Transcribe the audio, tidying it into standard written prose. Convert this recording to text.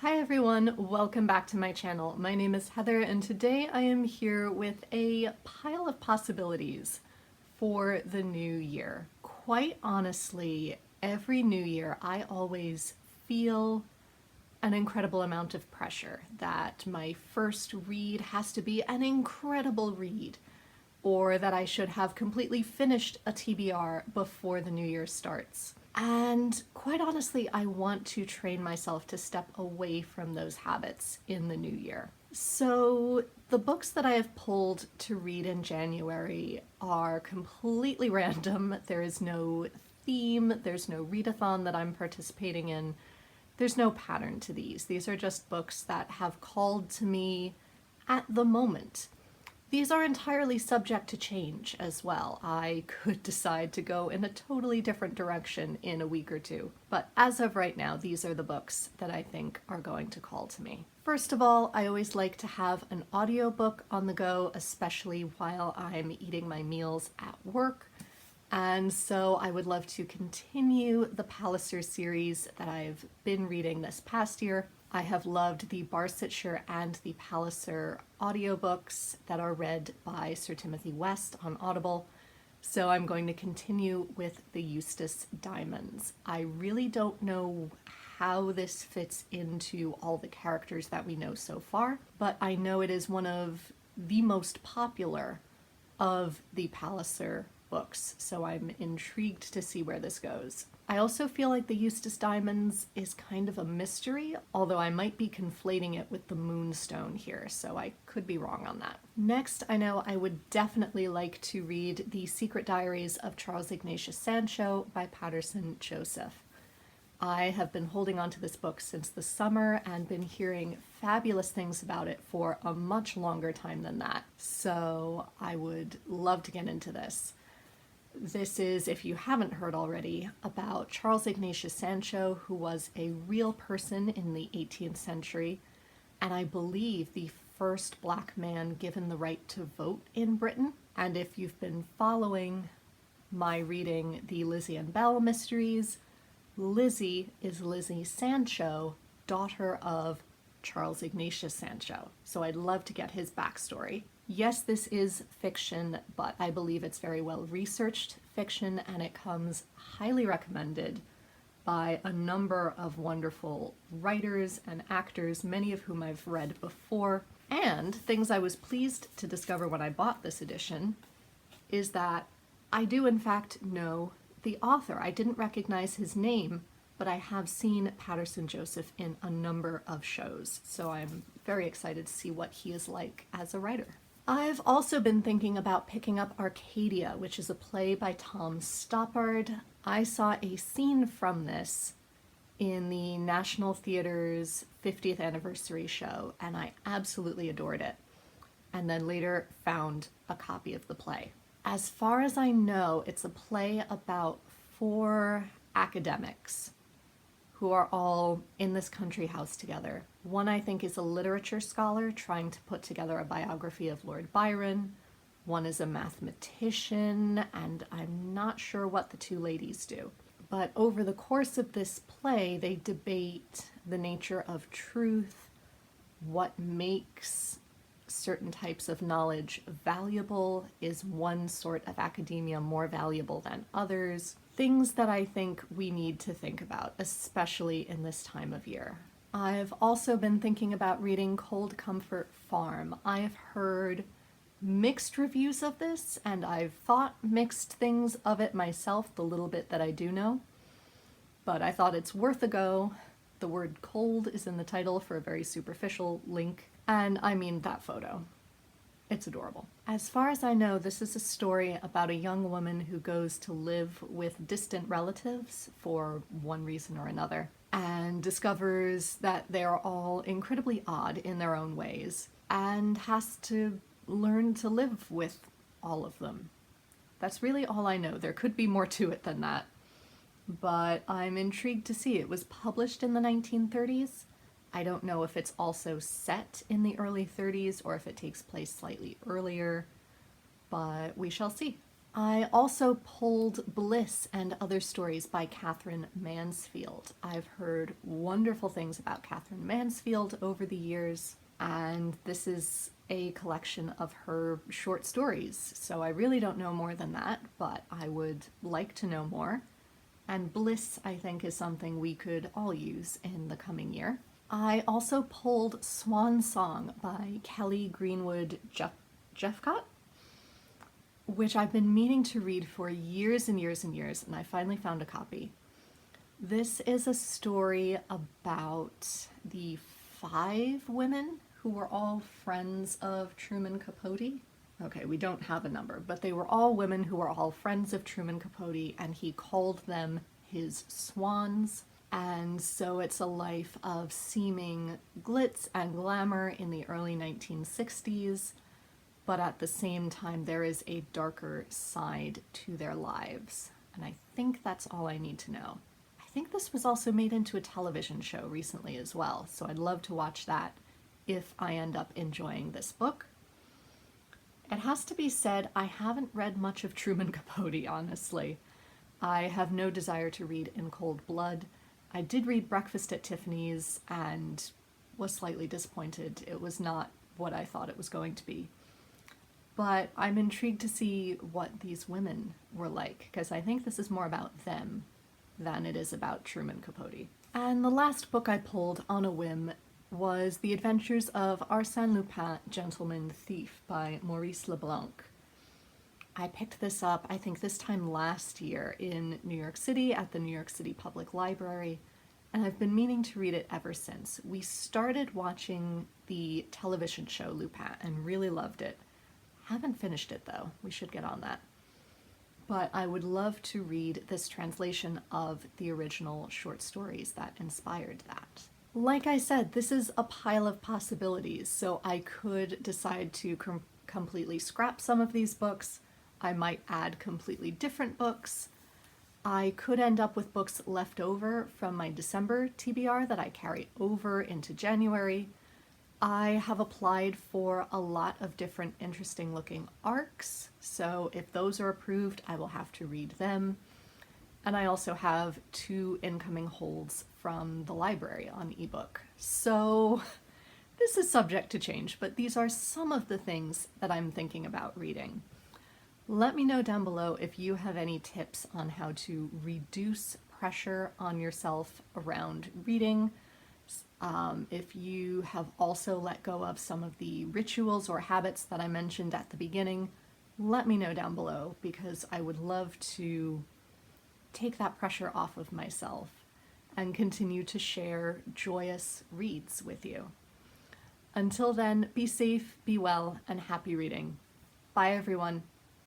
Hi everyone, welcome back to my channel. My name is Heather and today I am here with a pile of possibilities for the new year. Quite honestly, every new year I always feel an incredible amount of pressure that my first read has to be an incredible read, or that I should have completely finished a TBR before the new year starts. And quite honestly, I want to train myself to step away from those habits in the new year. So the books that I have pulled to read in January are completely random. There is no theme, there's no readathon that I'm participating in. There's no pattern to these. These are just books that have called to me at the moment. These are entirely subject to change as well. I could decide to go in a totally different direction in a week or two. But as of right now, these are the books that I think are going to call to me. First of all, I always like to have an audiobook on the go, especially while I'm eating my meals at work. And so I would love to continue the Palliser series that I've been reading this past year. I have loved the Barsetshire and the Palliser audiobooks that are read by Sir Timothy West on Audible, so I'm going to continue with the Eustace Diamonds. I really don't know how this fits into all the characters that we know so far, but I know it is one of the most popular of the Palliser books, so I'm intrigued to see where this goes. I also feel like the Eustace Diamonds is kind of a mystery, although I might be conflating it with the Moonstone here, so I could be wrong on that. Next, I know I would definitely like to read The Secret Diaries of Charles Ignatius Sancho by Patterson Joseph. I have been holding on to this book since the summer and been hearing fabulous things about it for a much longer time than that, so I would love to get into this. This is, if you haven't heard already, about Charles Ignatius Sancho, who was a real person in the 18th century, and I believe the first black man given the right to vote in Britain. And if you've been following my reading the Lizzie and Bell mysteries, Lizzie is Lizzie Sancho, daughter of Charles Ignatius Sancho. So I'd love to get his backstory. Yes, this is fiction, but I believe it's very well researched fiction, and it comes highly recommended by a number of wonderful writers and actors, many of whom I've read before. And things I was pleased to discover when I bought this edition is that I do in fact know the author. I didn't recognize his name, but I have seen Patterson Joseph in a number of shows, so I'm very excited to see what he is like as a writer. I've also been thinking about picking up Arcadia, which is a play by Tom Stoppard. I saw a scene from this in the National Theatre's 50th anniversary show, and I absolutely adored it, and then later found a copy of the play. As far as I know, it's a play about 4 academics who are all in this country house together. One, I think, is a literature scholar trying to put together a biography of Lord Byron. One is a mathematician, and I'm not sure what the 2 ladies do. But over the course of this play, they debate the nature of truth, what makes certain types of knowledge valuable, is one sort of academia more valuable than others, things that I think we need to think about, especially in this time of year. I've also been thinking about reading Cold Comfort Farm. I've heard mixed reviews of this, and I've thought mixed things of it myself, the little bit that I do know, but I thought it's worth a go. The word cold is in the title for a very superficial link, and I mean that photo. It's adorable. As far as I know, this is a story about a young woman who goes to live with distant relatives for one reason or another, and discovers that they're all incredibly odd in their own ways, and has to learn to live with all of them. That's really all I know. There could be more to it than that, but I'm intrigued to see. It was published in the 1930s. I don't know if it's also set in the early 30s or if it takes place slightly earlier, but we shall see. I also pulled Bliss and Other Stories by Catherine Mansfield. I've heard wonderful things about Catherine Mansfield over the years, and this is a collection of her short stories, so I really don't know more than that, but I would like to know more. And Bliss, I think, is something we could all use in the coming year. I also pulled Swan Song by Kelly Greenberg-Jephcott, which I've been meaning to read for years and years and years, and I finally found a copy. This is a story about the 5 women who were all friends of Truman Capote. Okay, we don't have a number, but they were all women who were all friends of Truman Capote, and he called them his swans. And so it's a life of seeming glitz and glamour in the early 1960s, but at the same time there is a darker side to their lives. And I think that's all I need to know. I think this was also made into a television show recently as well, so I'd love to watch that if I end up enjoying this book. It has to be said, I haven't read much of Truman Capote, honestly. I have no desire to read In Cold Blood. I did read Breakfast at Tiffany's and was slightly disappointed. It was not what I thought it was going to be. But I'm intrigued to see what these women were like, because I think this is more about them than it is about Truman Capote. And the last book I pulled on a whim was The Adventures of Arsène Lupin, Gentleman Thief by Maurice Leblanc. I picked this up, I think this time last year in New York City at the New York City Public Library, and I've been meaning to read it ever since. We started watching the television show Lupin and really loved it. Haven't finished it though, we should get on that. But I would love to read this translation of the original short stories that inspired that. Like I said, this is a pile of possibilities, so I could decide to completely scrap some of these books. I might add completely different books. I could end up with books left over from my December TBR that I carry over into January. I have applied for a lot of different interesting looking ARCs, so if those are approved, I will have to read them. And I also have 2 incoming holds from the library on ebook. So this is subject to change, but these are some of the things that I'm thinking about reading. Let me know down below if you have any tips on how to reduce pressure on yourself around reading. If you have also let go of some of the rituals or habits that I mentioned at the beginning, let me know down below, because I would love to take that pressure off of myself and continue to share joyous reads with you. Until then, be safe, be well, and happy reading. Bye everyone.